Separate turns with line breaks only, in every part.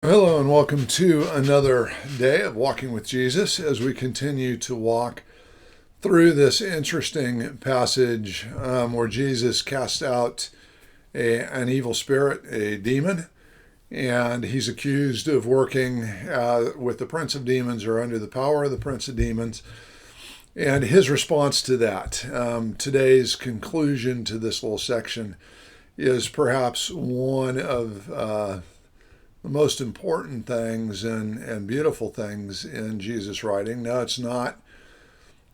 Hello and welcome to another day of Walking with Jesus as we continue to walk through this interesting passage where Jesus casts out an evil spirit, a demon, and he's accused of working with the prince of demons or under the power of the prince of demons. And his response to that, today's conclusion to this little section, is perhaps one of the most important things and beautiful things in Jesus' writing. No, it's not.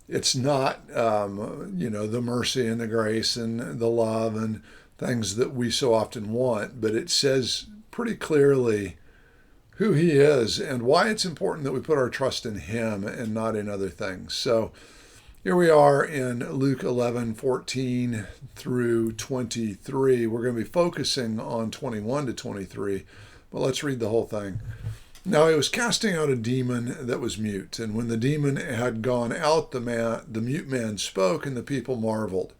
It's not, the mercy and the grace and the love and things that we so often want, but it says pretty clearly who he is and why it's important that we put our trust in him and not in other things. So here we are in Luke 11:14 through 23. We're going to be focusing on 21 to 23. But let's read the whole thing. Now he was casting out a demon that was mute, and when the demon had gone out, the mute man spoke, and the people marveled.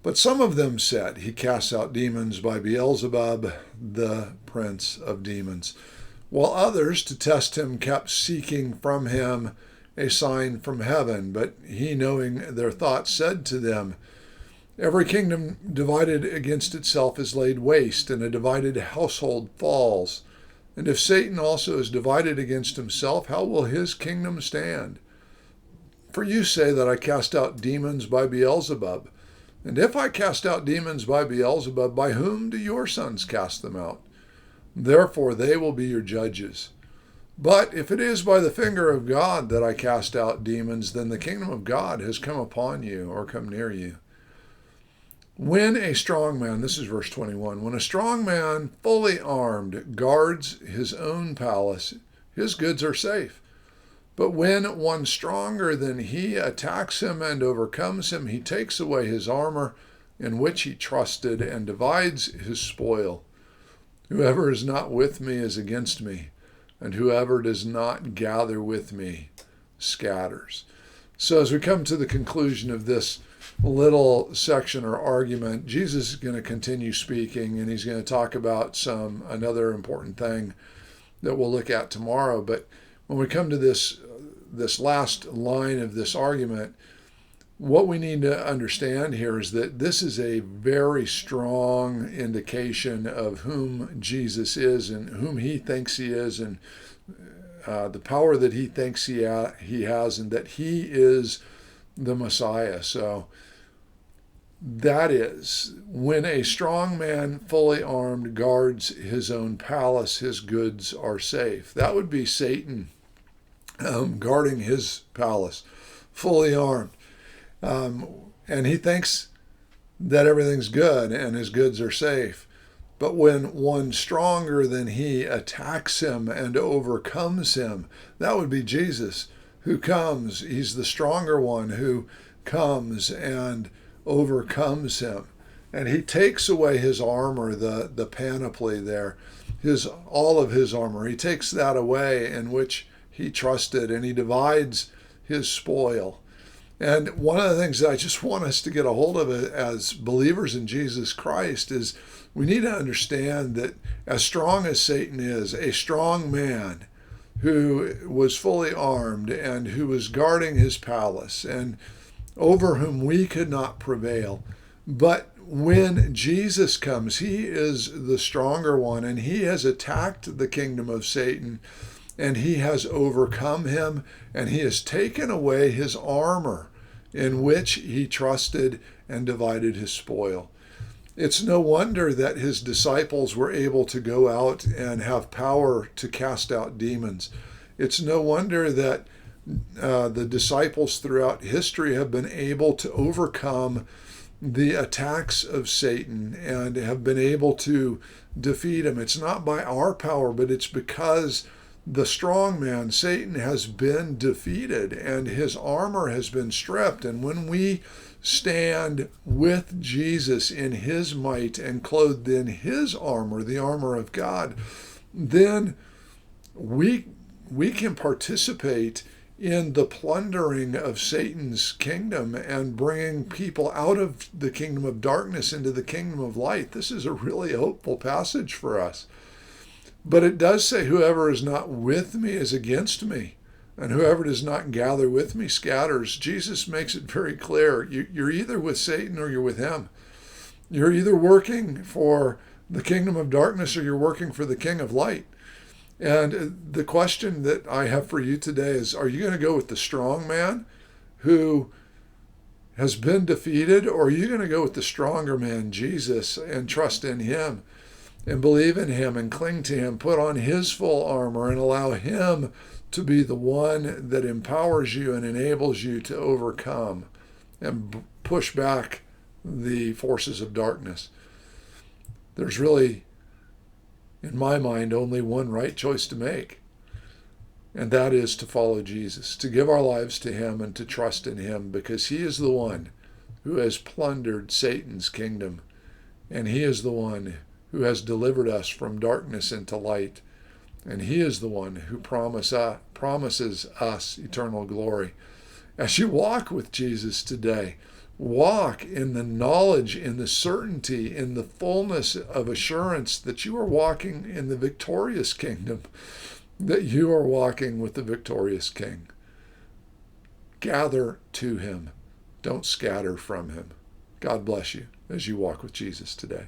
But some of them said, "He casts out demons by Beelzebub, the prince of demons." While others, to test him, kept seeking from him a sign from heaven. But he, knowing their thoughts, said to them, "Every kingdom divided against itself is laid waste, and a divided household falls. And if Satan also is divided against himself, how will his kingdom stand? For you say that I cast out demons by Beelzebub. And if I cast out demons by Beelzebub, by whom do your sons cast them out? Therefore they will be your judges. But if it is by the finger of God that I cast out demons, then the kingdom of God has come upon you, or come near you. When a strong man," this is verse 21, "when a strong man, fully armed, guards his own palace, his goods are safe. But when one stronger than he attacks him and overcomes him, he takes away his armor in which he trusted and divides his spoil. Whoever is not with me is against me, and whoever does not gather with me scatters." So as we come to the conclusion of this little section or argument, Jesus is going to continue speaking, and he's going to talk about another important thing that we'll look at tomorrow. But when we come to this last line of this argument, what we need to understand here is that this is a very strong indication of whom Jesus is and whom he thinks he is, and the power that he thinks he has, and that he is the Messiah. So that is, when a strong man, fully armed, guards his own palace, his goods are safe. That would be Satan guarding his palace, fully armed. And he thinks that everything's good and his goods are safe. But when one stronger than he attacks him and overcomes him, that would be Jesus, who comes. He's the stronger one who comes and overcomes him. And he takes away his armor, the panoply there, all of his armor. He takes that away in which he trusted, and he divides his spoil. And one of the things that I just want us to get a hold of as believers in Jesus Christ is we need to understand that as strong as Satan is, a strong man who was fully armed and who was guarding his palace and over whom we could not prevail. But when Jesus comes, he is the stronger one, and he has attacked the kingdom of Satan, and he has overcome him, and he has taken away his armor in which he trusted and divided his spoil. It's no wonder that his disciples were able to go out and have power to cast out demons. It's no wonder that the disciples throughout history have been able to overcome the attacks of Satan and have been able to defeat him. It's not by our power, but it's because the strong man, Satan, has been defeated and his armor has been stripped. And when we stand with Jesus in his might and clothed in his armor, the armor of God, then we can participate in the plundering of Satan's kingdom and bringing people out of the kingdom of darkness into the kingdom of light. This is a really hopeful passage for us. But it does say, whoever is not with me is against me, and whoever does not gather with me scatters. Jesus makes it very clear. You're either with Satan or you're with him. You're either working for the kingdom of darkness or you're working for the king of light. And the question that I have for you today is, are you going to go with the strong man who has been defeated, or are you going to go with the stronger man, Jesus, and trust in him and believe in him and cling to him, put on his full armor and allow him to be the one that empowers you and enables you to overcome and push back the forces of darkness? There's really, in my mind, only one right choice to make, and that is to follow Jesus, to give our lives to him and to trust in him, because he is the one who has plundered Satan's kingdom, and he is the one who has delivered us from darkness into light, and he is the one who promises us eternal glory. As you walk with Jesus today, walk in the knowledge, in the certainty, in the fullness of assurance that you are walking in the victorious kingdom, that you are walking with the victorious King. Gather to him. Don't scatter from him. God bless you as you walk with Jesus today.